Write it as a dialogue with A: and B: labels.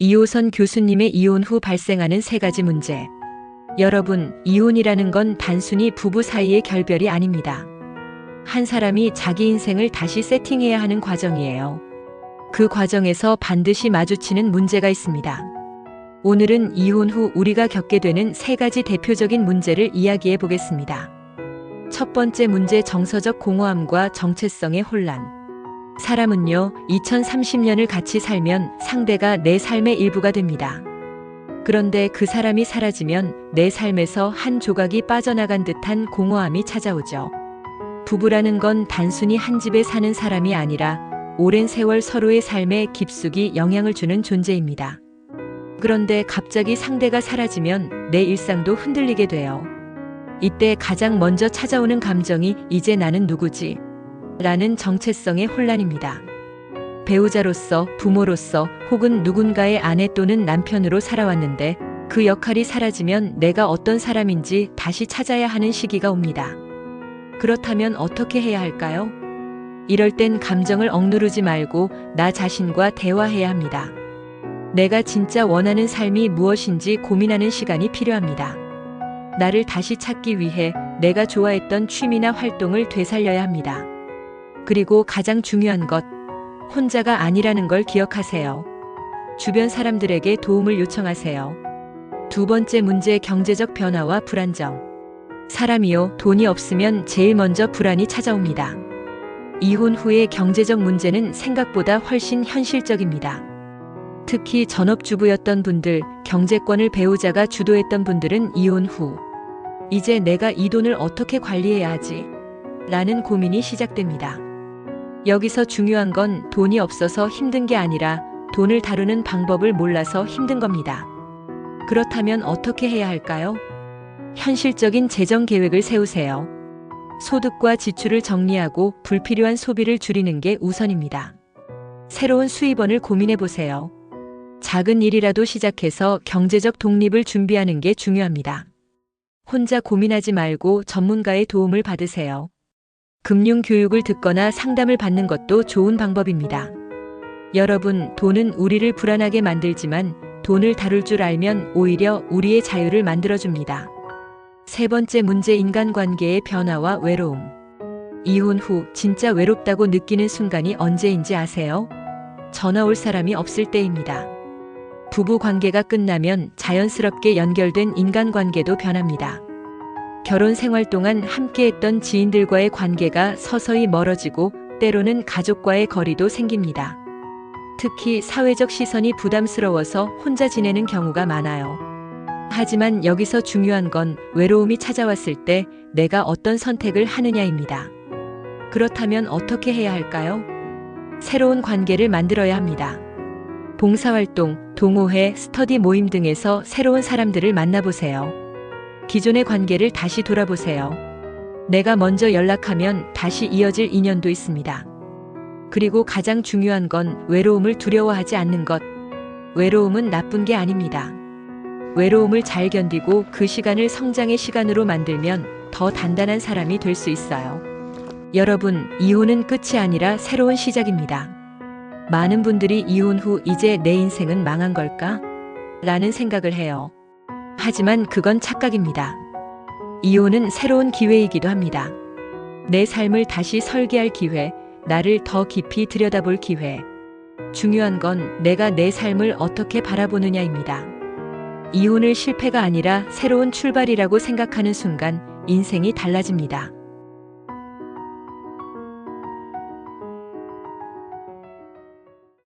A: 이호선 교수님의 이혼 후 발생하는 3가지 문제. 여러분, 이혼이라는 건 단순히 부부 사이의 결별이 아닙니다. 한 사람이 자기 인생을 다시 세팅해야 하는 과정이에요. 그 과정에서 반드시 마주치는 문제가 있습니다. 오늘은 이혼 후 우리가 겪게 되는 3가지 대표적인 문제를 이야기해 보겠습니다. 첫 번째 문제, 정서적 공허함과 정체성의 혼란. 사람은요, 2030년을 같이 살면 상대가 내 삶의 일부가 됩니다. 그런데 그 사람이 사라지면 내 삶에서 한 조각이 빠져나간 듯한 공허함이 찾아오죠. 부부라는 건 단순히 한 집에 사는 사람이 아니라 오랜 세월 서로의 삶에 깊숙이 영향을 주는 존재입니다. 그런데 갑자기 상대가 사라지면 내 일상도 흔들리게 돼요. 이때 가장 먼저 찾아오는 감정이 이제 나는 누구지? 라는 정체성의 혼란입니다. 배우자로서, 부모로서 혹은 누군가의 아내 또는 남편으로 살아왔는데 그 역할이 사라지면 내가 어떤 사람인지 다시 찾아야 하는 시기가 옵니다. 그렇다면 어떻게 해야 할까요? 이럴 땐 감정을 억누르지 말고 나 자신과 대화해야 합니다. 내가 진짜 원하는 삶이 무엇인지 고민하는 시간이 필요합니다. 나를 다시 찾기 위해 내가 좋아했던 취미나 활동을 되살려야 합니다. 그리고 가장 중요한 것, 혼자가 아니라는 걸 기억하세요. 주변 사람들에게 도움을 요청하세요. 두 번째 문제, 경제적 변화와 불안정. 사람이요, 돈이 없으면 제일 먼저 불안이 찾아옵니다. 이혼 후의 경제적 문제는 생각보다 훨씬 현실적입니다. 특히 전업주부였던 분들, 경제권을 배우자가 주도했던 분들은 이혼 후 이제 내가 이 돈을 어떻게 관리해야 하지? 라는 고민이 시작됩니다. 여기서 중요한 건 돈이 없어서 힘든 게 아니라 돈을 다루는 방법을 몰라서 힘든 겁니다. 그렇다면 어떻게 해야 할까요? 현실적인 재정 계획을 세우세요. 소득과 지출을 정리하고 불필요한 소비를 줄이는 게 우선입니다. 새로운 수입원을 고민해 보세요. 작은 일이라도 시작해서 경제적 독립을 준비하는 게 중요합니다. 혼자 고민하지 말고 전문가의 도움을 받으세요. 금융 교육을 듣거나 상담을 받는 것도 좋은 방법입니다. 여러분, 돈은 우리를 불안하게 만들지만 돈을 다룰 줄 알면 오히려 우리의 자유를 만들어줍니다. 세 번째 문제, 인간관계의 변화와 외로움. 이혼 후 진짜 외롭다고 느끼는 순간이 언제인지 아세요? 전화 올 사람이 없을 때입니다. 부부 관계가 끝나면 자연스럽게 연결된 인간관계도 변합니다. 결혼 생활 동안 함께했던 지인들과의 관계가 서서히 멀어지고 때로는 가족과의 거리도 생깁니다. 특히 사회적 시선이 부담스러워서 혼자 지내는 경우가 많아요. 하지만 여기서 중요한 건 외로움이 찾아왔을 때 내가 어떤 선택을 하느냐입니다. 그렇다면 어떻게 해야 할까요? 새로운 관계를 만들어야 합니다. 봉사활동, 동호회, 스터디 모임 등에서 새로운 사람들을 만나보세요. 기존의 관계를 다시 돌아보세요. 내가 먼저 연락하면 다시 이어질 인연도 있습니다. 그리고 가장 중요한 건 외로움을 두려워하지 않는 것. 외로움은 나쁜 게 아닙니다. 외로움을 잘 견디고 그 시간을 성장의 시간으로 만들면 더 단단한 사람이 될 수 있어요. 여러분, 이혼은 끝이 아니라 새로운 시작입니다. 많은 분들이 이혼 후 이제 내 인생은 망한 걸까? 라는 생각을 해요. 하지만 그건 착각입니다. 이혼은 새로운 기회이기도 합니다. 내 삶을 다시 설계할 기회, 나를 더 깊이 들여다볼 기회. 중요한 건 내가 내 삶을 어떻게 바라보느냐입니다. 이혼을 실패가 아니라 새로운 출발이라고 생각하는 순간 인생이 달라집니다.